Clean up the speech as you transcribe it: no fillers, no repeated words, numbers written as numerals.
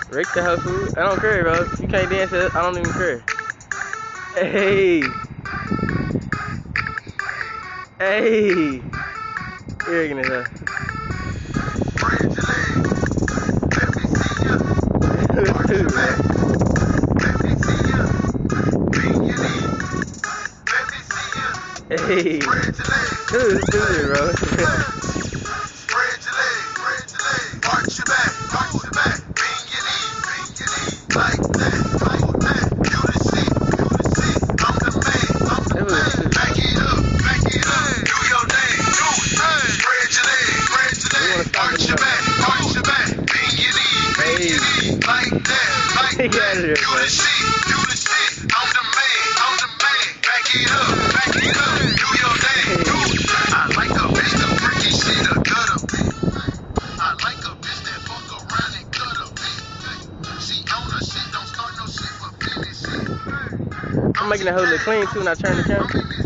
Rick the whole food. I don't care, bro. If you can't dance it, I don't even care. Hey. Hey. You're gonna go. Hey. Dude, stupid, bro. Get out of here, bro. I'm making that whole look clean too when I turn the camera.